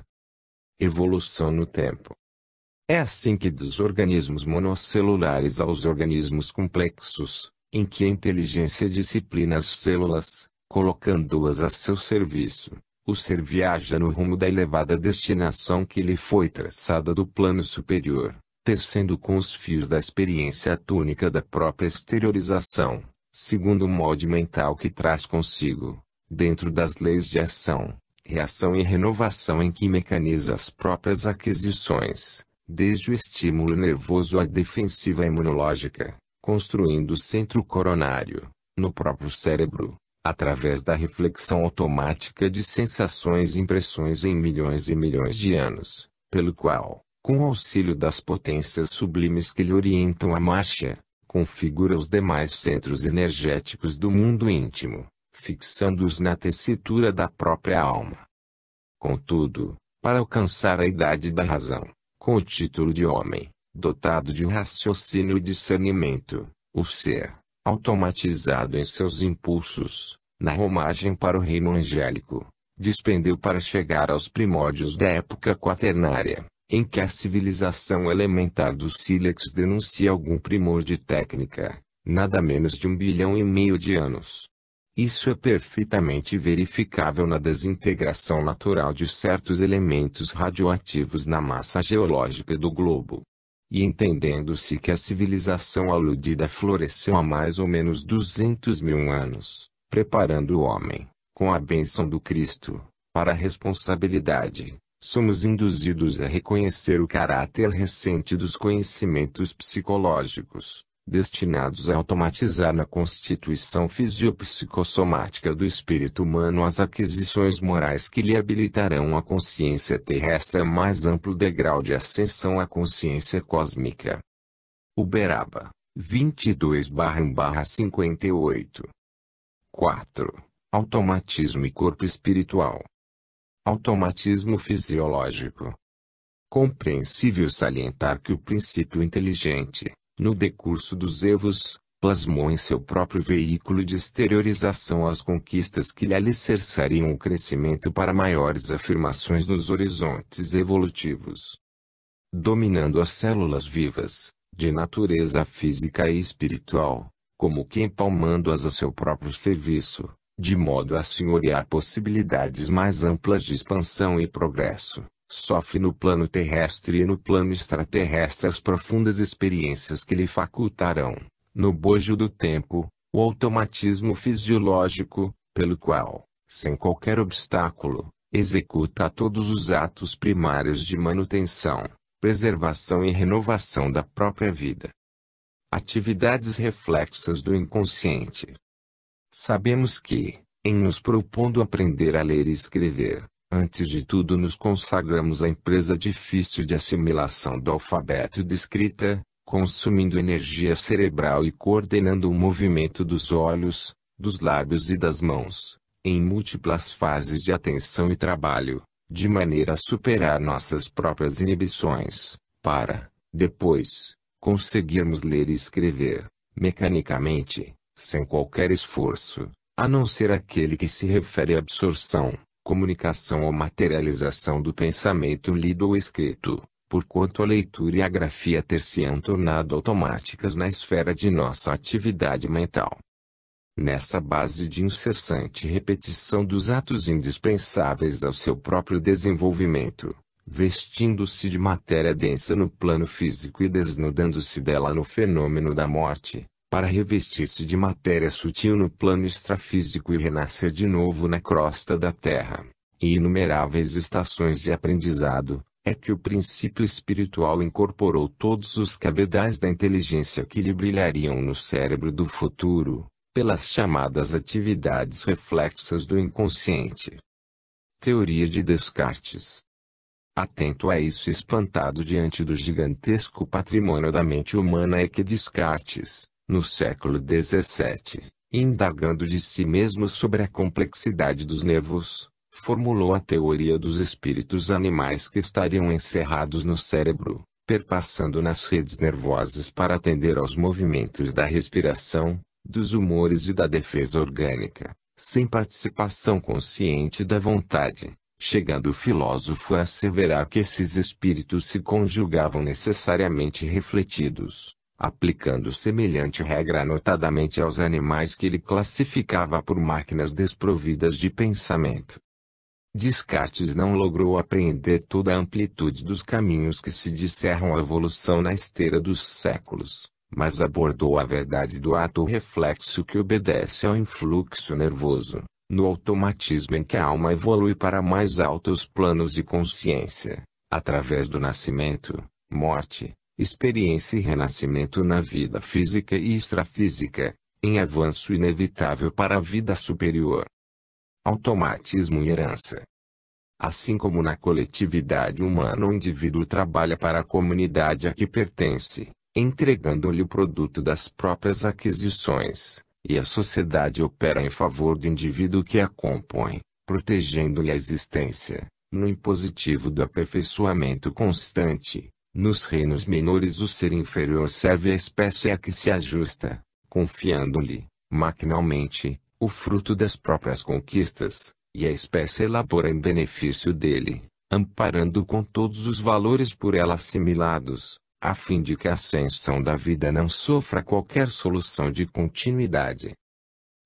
Evolução no tempo. É assim que dos organismos monocelulares aos organismos complexos, em que a inteligência disciplina as células, colocando-as a seu serviço, o ser viaja no rumo da elevada destinação que lhe foi traçada do plano superior, tecendo com os fios da experiência a túnica da própria exteriorização, segundo o molde mental que traz consigo, dentro das leis de ação, reação e renovação em que mecaniza as próprias aquisições, desde o estímulo nervoso à defensiva imunológica, construindo o centro coronário, no próprio cérebro, através da reflexão automática de sensações e impressões em milhões e milhões de anos, pelo qual, com o auxílio das potências sublimes que lhe orientam a marcha, configura os demais centros energéticos do mundo íntimo, fixando-os na tessitura da própria alma. Contudo, para alcançar a idade da razão, com o título de homem, dotado de raciocínio e discernimento, o ser, automatizado em seus impulsos, na romagem para o reino angélico, despendeu para chegar aos primórdios da época quaternária, em que a civilização elementar do sílex denuncia algum primor de técnica, nada menos de 1,5 bilhão de anos. Isso é perfeitamente verificável na desintegração natural de certos elementos radioativos na massa geológica do globo. E entendendo-se que a civilização aludida floresceu há mais ou menos 200.000 anos, preparando o homem, com a bênção do Cristo, para a responsabilidade, somos induzidos a reconhecer o caráter recente dos conhecimentos psicológicos, destinados a automatizar na constituição fisiopsicossomática do espírito humano as aquisições morais que lhe habilitarão a consciência terrestre a mais amplo degrau de ascensão à consciência cósmica. Uberaba, 22/1/58. 4. Automatismo e corpo espiritual. Automatismo fisiológico. Compreensível salientar que o princípio inteligente, no decurso dos evos, plasmou em seu próprio veículo de exteriorização as conquistas que lhe alicerçariam o crescimento para maiores afirmações nos horizontes evolutivos. Dominando as células vivas, de natureza física e espiritual, como que empalmando-as a seu próprio serviço, de modo a senhorear possibilidades mais amplas de expansão e progresso. Sofre no plano terrestre e no plano extraterrestre as profundas experiências que lhe facultarão, no bojo do tempo, o automatismo fisiológico, pelo qual, sem qualquer obstáculo, executa todos os atos primários de manutenção, preservação e renovação da própria vida. Atividades reflexas do inconsciente. Sabemos que, em nos propondo aprender a ler e escrever, antes de tudo nos consagramos à empresa difícil de assimilação do alfabeto de escrita, consumindo energia cerebral e coordenando o movimento dos olhos, dos lábios e das mãos, em múltiplas fases de atenção e trabalho, de maneira a superar nossas próprias inibições, para, depois, conseguirmos ler e escrever, mecanicamente, sem qualquer esforço, a não ser aquele que se refere à absorção, comunicação ou materialização do pensamento lido ou escrito, porquanto a leitura e a grafia ter-se-ão tornado automáticas na esfera de nossa atividade mental. Nessa base de incessante repetição dos atos indispensáveis ao seu próprio desenvolvimento, vestindo-se de matéria densa no plano físico e desnudando-se dela no fenômeno da morte, para revestir-se de matéria sutil no plano extrafísico e renascer de novo na crosta da Terra, e inumeráveis estações de aprendizado, é que o princípio espiritual incorporou todos os cabedais da inteligência que lhe brilhariam no cérebro do futuro, pelas chamadas atividades reflexas do inconsciente. Teoria de Descartes. Atento a isso e espantado diante do gigantesco patrimônio da mente humana é que Descartes, no século XVII, indagando de si mesmo sobre a complexidade dos nervos, formulou a teoria dos espíritos animais que estariam encerrados no cérebro, perpassando nas redes nervosas para atender aos movimentos da respiração, dos humores e da defesa orgânica, sem participação consciente da vontade, chegando o filósofo a asseverar que esses espíritos se conjugavam necessariamente refletidos, aplicando semelhante regra notadamente aos animais que ele classificava por máquinas desprovidas de pensamento. Descartes não logrou apreender toda a amplitude dos caminhos que se descerram à evolução na esteira dos séculos, mas abordou a verdade do ato reflexo que obedece ao influxo nervoso, no automatismo em que a alma evolui para mais altos planos de consciência, através do nascimento, morte, experiência e renascimento na vida física e extrafísica, em avanço inevitável para a vida superior. Automatismo e herança. Assim como na coletividade humana o indivíduo trabalha para a comunidade a que pertence, entregando-lhe o produto das próprias aquisições, e a sociedade opera em favor do indivíduo que a compõe, protegendo-lhe a existência, no impositivo do aperfeiçoamento constante. Nos reinos menores o ser inferior serve à espécie a que se ajusta, confiando-lhe, maquinalmente, o fruto das próprias conquistas, e a espécie elabora em benefício dele, amparando com todos os valores por ela assimilados, a fim de que a ascensão da vida não sofra qualquer solução de continuidade.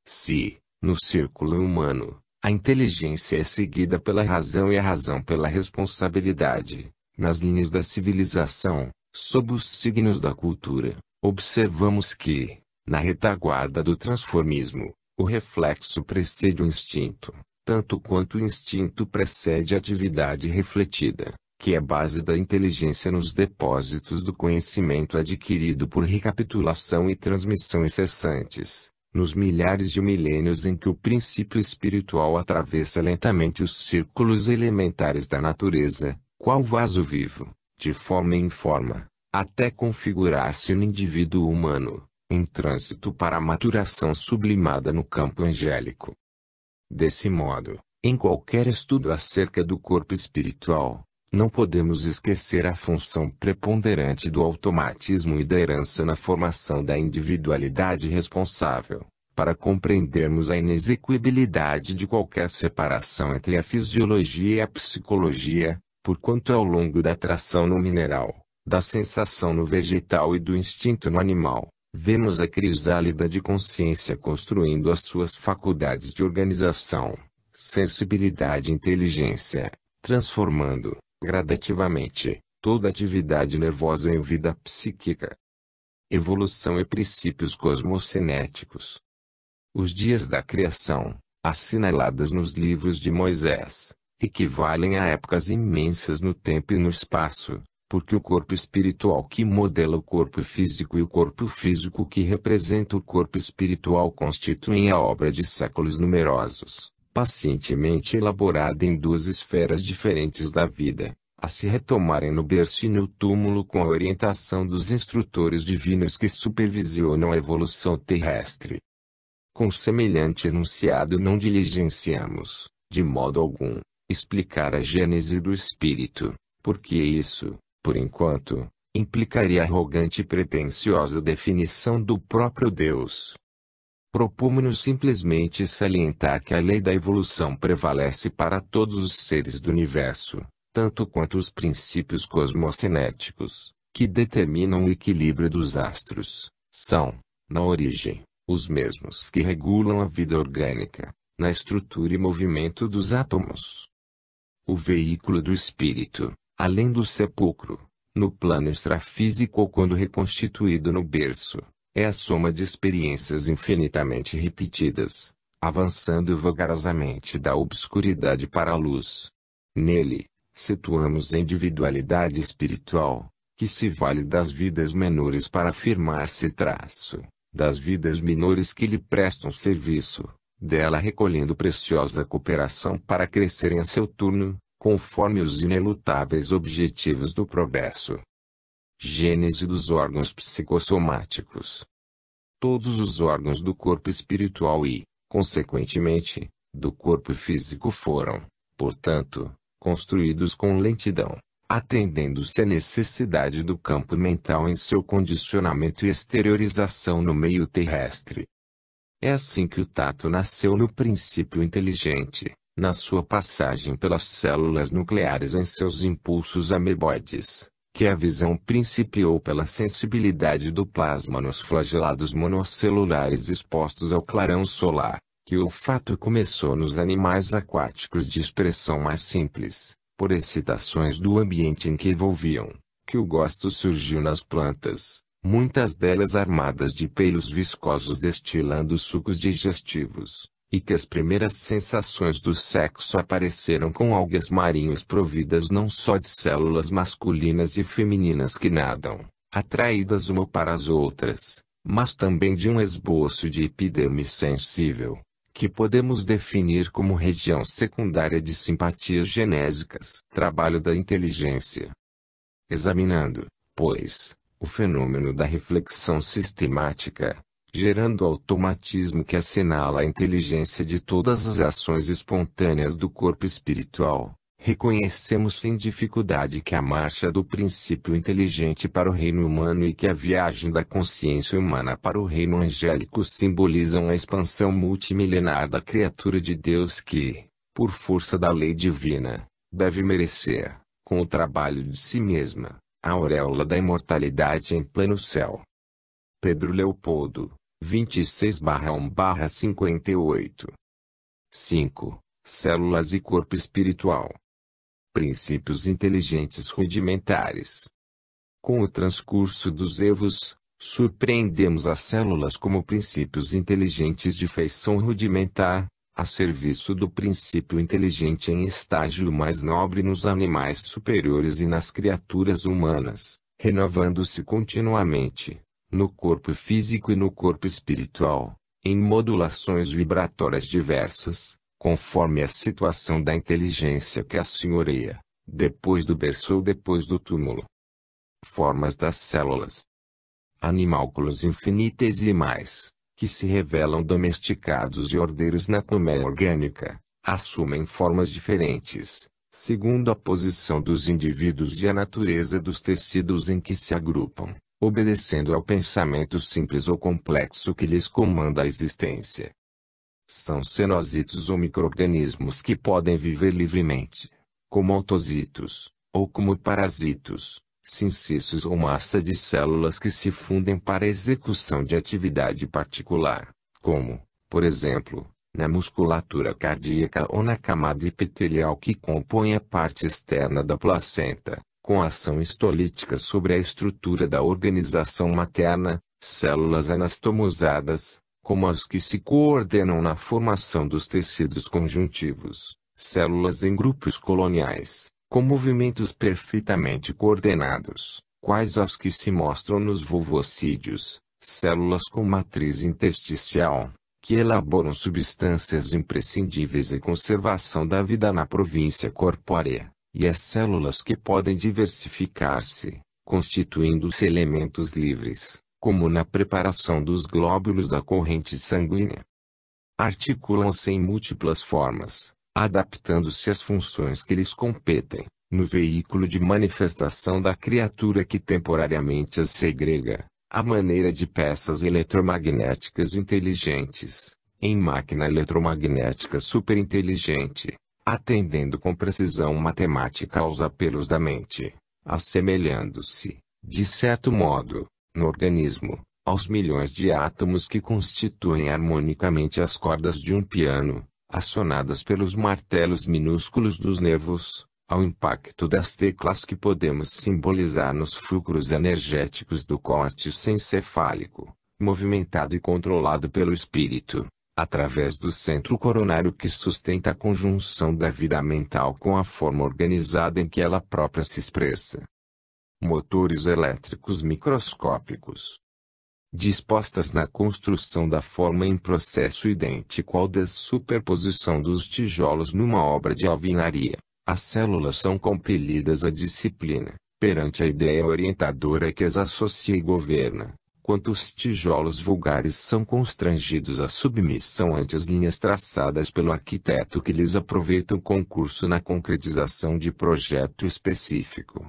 Se, no círculo humano, a inteligência é seguida pela razão e a razão pela responsabilidade, nas linhas da civilização, sob os signos da cultura, observamos que, na retaguarda do transformismo, o reflexo precede o instinto, tanto quanto o instinto precede a atividade refletida, que é base da inteligência nos depósitos do conhecimento adquirido por recapitulação e transmissão incessantes, nos milhares de milênios em que o princípio espiritual atravessa lentamente os círculos elementares da natureza, qual vaso vivo, de forma em forma, até configurar-se no indivíduo humano, em trânsito para a maturação sublimada no campo angélico. Desse modo, em qualquer estudo acerca do corpo espiritual, não podemos esquecer a função preponderante do automatismo e da herança na formação da individualidade responsável, para compreendermos a inexequibilidade de qualquer separação entre a fisiologia e a psicologia, porquanto ao longo da atração no mineral, da sensação no vegetal e do instinto no animal, vemos a crisálida de consciência construindo as suas faculdades de organização, sensibilidade e inteligência, transformando, gradativamente, toda atividade nervosa em vida psíquica. Evolução e princípios cosmocinéticos. Os dias da criação, assinaladas nos livros de Moisés, equivalem a épocas imensas no tempo e no espaço, porque o corpo espiritual que modela o corpo físico e o corpo físico que representa o corpo espiritual constituem a obra de séculos numerosos, pacientemente elaborada em duas esferas diferentes da vida, a se retomarem no berço e no túmulo com a orientação dos instrutores divinos que supervisionam a evolução terrestre. Com semelhante enunciado não diligenciamos, de modo algum, explicar a gênese do espírito, porque isso, por enquanto, implicaria arrogante e pretensiosa definição do próprio Deus. Propomos-nos simplesmente salientar que a lei da evolução prevalece para todos os seres do universo, tanto quanto os princípios cosmocinéticos, que determinam o equilíbrio dos astros, são, na origem, os mesmos que regulam a vida orgânica, na estrutura e movimento dos átomos. O veículo do espírito, além do sepulcro, no plano extrafísico ou quando reconstituído no berço, é a soma de experiências infinitamente repetidas, avançando vagarosamente da obscuridade para a luz. Nele, situamos a individualidade espiritual, que se vale das vidas menores para afirmar-se traço, das vidas menores que lhe prestam serviço, dela recolhendo preciosa cooperação para crescerem a seu turno, conforme os inelutáveis objetivos do progresso. Gênese dos órgãos psicossomáticos. Todos os órgãos do corpo espiritual e, consequentemente, do corpo físico foram, portanto, construídos com lentidão, atendendo-se à necessidade do campo mental em seu condicionamento e exteriorização no meio terrestre. É assim que o tato nasceu no princípio inteligente, na sua passagem pelas células nucleares em seus impulsos ameboides, que a visão principiou pela sensibilidade do plasma nos flagelados monocelulares expostos ao clarão solar, que o olfato começou nos animais aquáticos de expressão mais simples, por excitações do ambiente em que evolviam, que o gosto surgiu nas plantas, muitas delas armadas de pelos viscosos destilando sucos digestivos, e que as primeiras sensações do sexo apareceram com algas marinhas providas não só de células masculinas e femininas que nadam, atraídas uma para as outras, mas também de um esboço de epiderme sensível, que podemos definir como região secundária de simpatias genésicas. Trabalho da inteligência. Examinando, pois, o fenômeno da reflexão sistemática, gerando o automatismo que assinala a inteligência de todas as ações espontâneas do corpo espiritual, reconhecemos sem dificuldade que a marcha do princípio inteligente para o reino humano e que a viagem da consciência humana para o reino angélico simbolizam a expansão multimilenar da criatura de Deus que, por força da lei divina, deve merecer, com o trabalho de si mesma, a auréola da imortalidade em pleno céu. Pedro Leopoldo, 26/1/58. 5. Células e corpo espiritual. Princípios inteligentes rudimentares. Com o transcurso dos evos, surpreendemos as células como princípios inteligentes de feição rudimentar, a serviço do princípio inteligente em estágio mais nobre nos animais superiores e nas criaturas humanas, renovando-se continuamente, no corpo físico e no corpo espiritual, em modulações vibratórias diversas, conforme a situação da inteligência que a senhoreia, depois do berço ou depois do túmulo. Formas das células. Animálculos infinitesimais, que se revelam domesticados e ordeiros na colmeia orgânica, assumem formas diferentes, segundo a posição dos indivíduos e a natureza dos tecidos em que se agrupam, obedecendo ao pensamento simples ou complexo que lhes comanda a existência. São cenositos ou micro-organismos que podem viver livremente, como autozitos, ou como parasitos, sincícios ou massa de células que se fundem para a execução de atividade particular, como, por exemplo, na musculatura cardíaca ou na camada epitelial que compõe a parte externa da placenta, com ação histolítica sobre a estrutura da organização materna, células anastomosadas, como as que se coordenam na formação dos tecidos conjuntivos, células em grupos coloniais, com movimentos perfeitamente coordenados, quais as que se mostram nos vulvocídeos, células com matriz intersticial, que elaboram substâncias imprescindíveis à conservação da vida na província corpórea, e as células que podem diversificar-se, constituindo-se elementos livres, como na preparação dos glóbulos da corrente sanguínea. Articulam-se em múltiplas formas, adaptando-se às funções que lhes competem, no veículo de manifestação da criatura que temporariamente as segrega, à maneira de peças eletromagnéticas inteligentes, em máquina eletromagnética superinteligente, atendendo com precisão matemática aos apelos da mente, assemelhando-se, de certo modo, no organismo, aos milhões de átomos que constituem harmonicamente as cordas de um piano, acionadas pelos martelos minúsculos dos nervos, ao impacto das teclas que podemos simbolizar nos fulcros energéticos do córtex encefálico, movimentado e controlado pelo espírito, através do centro coronário que sustenta a conjunção da vida mental com a forma organizada em que ela própria se expressa. Motores elétricos microscópicos, dispostas na construção da forma em processo idêntico ao da superposição dos tijolos numa obra de alvenaria. As células são compelidas à disciplina, perante a ideia orientadora que as associa e governa, quanto os tijolos vulgares são constrangidos à submissão ante as linhas traçadas pelo arquiteto que lhes aproveita o concurso na concretização de projeto específico.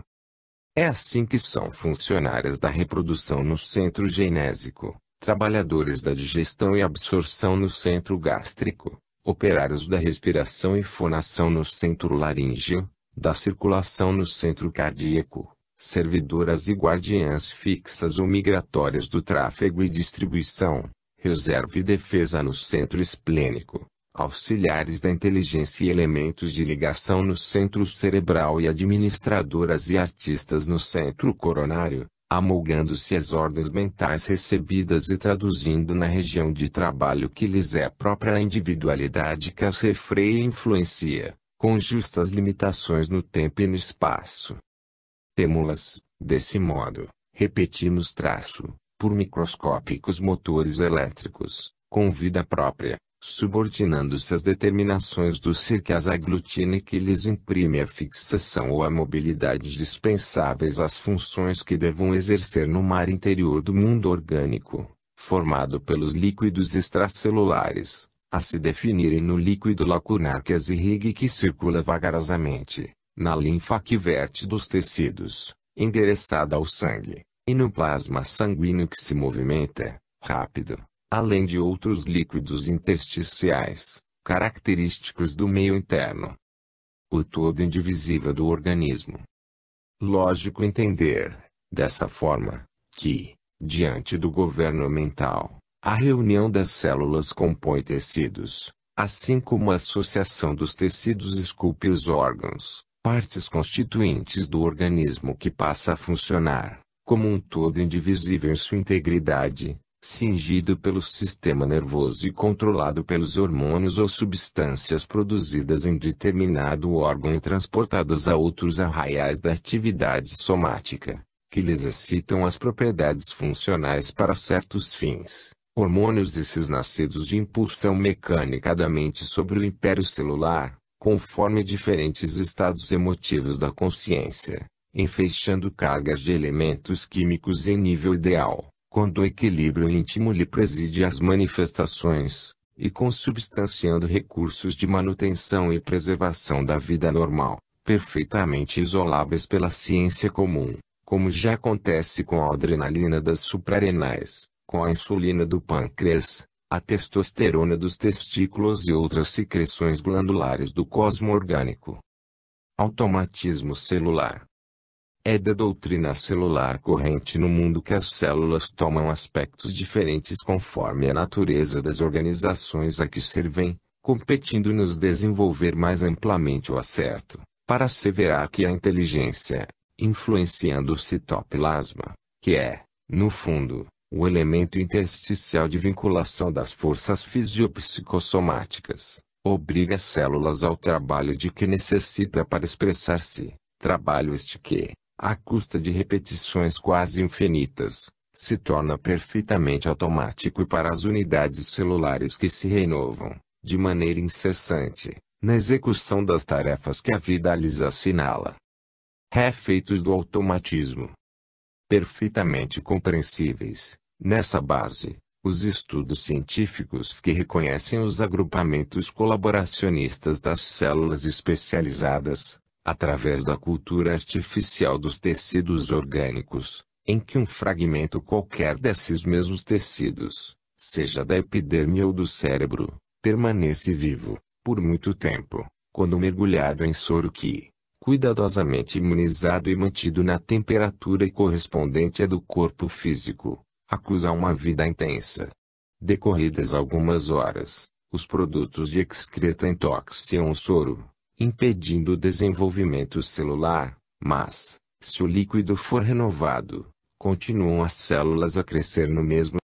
É assim que são funcionárias da reprodução no centro genésico, trabalhadores da digestão e absorção no centro gástrico, operários da respiração e fonação no centro laríngeo, da circulação no centro cardíaco, servidoras e guardiãs fixas ou migratórias do tráfego e distribuição, reserva e defesa no centro esplênico, auxiliares da inteligência e elementos de ligação no centro cerebral e administradoras e artistas no centro coronário, amolgando-se às ordens mentais recebidas e traduzindo na região de trabalho que lhes é própria a individualidade que as refreia e influencia, com justas limitações no tempo e no espaço. Temo-las, desse modo, repetimos por microscópicos motores elétricos, com vida própria, subordinando-se às determinações do ser que as aglutina e que lhes imprime a fixação ou a mobilidade dispensáveis às funções que devam exercer no mar interior do mundo orgânico, formado pelos líquidos extracelulares, a se definirem no líquido lacunar que as irriga e que circula vagarosamente, na linfa que verte dos tecidos, endereçada ao sangue, e no plasma sanguíneo que se movimenta, rápido, além de outros líquidos intersticiais, característicos do meio interno. O todo indivisível do organismo. Lógico entender, dessa forma, que, diante do governo mental, a reunião das células compõe tecidos, assim como a associação dos tecidos esculpe os órgãos, partes constituintes do organismo que passa a funcionar, como um todo indivisível em sua integridade, cingido pelo sistema nervoso e controlado pelos hormônios ou substâncias produzidas em determinado órgão e transportadas a outros arraiais da atividade somática, que lhes excitam as propriedades funcionais para certos fins. Hormônios esses nascidos de impulsão mecânica da mente sobre o império celular, conforme diferentes estados emotivos da consciência, enfeixando cargas de elementos químicos em nível ideal, quando o equilíbrio íntimo lhe preside as manifestações, e consubstanciando recursos de manutenção e preservação da vida normal, perfeitamente isoláveis pela ciência comum, como já acontece com a adrenalina das suprarrenais, com a insulina do pâncreas, a testosterona dos testículos e outras secreções glandulares do cosmo orgânico. Automatismo celular. É da doutrina celular corrente no mundo que as células tomam aspectos diferentes conforme a natureza das organizações a que servem, competindo nos desenvolver mais amplamente o acerto, para asseverar que a inteligência, influenciando o citoplasma, que é, no fundo, o elemento intersticial de vinculação das forças fisiopsicossomáticas, obriga as células ao trabalho de que necessita para expressar-se, trabalho este que, à custa de repetições quase infinitas, se torna perfeitamente automático para as unidades celulares que se renovam, de maneira incessante, na execução das tarefas que a vida lhes assinala. Efeitos do automatismo. Perfeitamente compreensíveis, nessa base, os estudos científicos que reconhecem os agrupamentos colaboracionistas das células especializadas, através da cultura artificial dos tecidos orgânicos, em que um fragmento qualquer desses mesmos tecidos, seja da epiderme ou do cérebro, permanece vivo, por muito tempo, quando mergulhado em soro que, cuidadosamente imunizado e mantido na temperatura correspondente à do corpo físico, acusa uma vida intensa. Decorridas algumas horas, os produtos de excreta intoxicam o soro, impedindo o desenvolvimento celular, mas, se o líquido for renovado, continuam as células a crescer no mesmo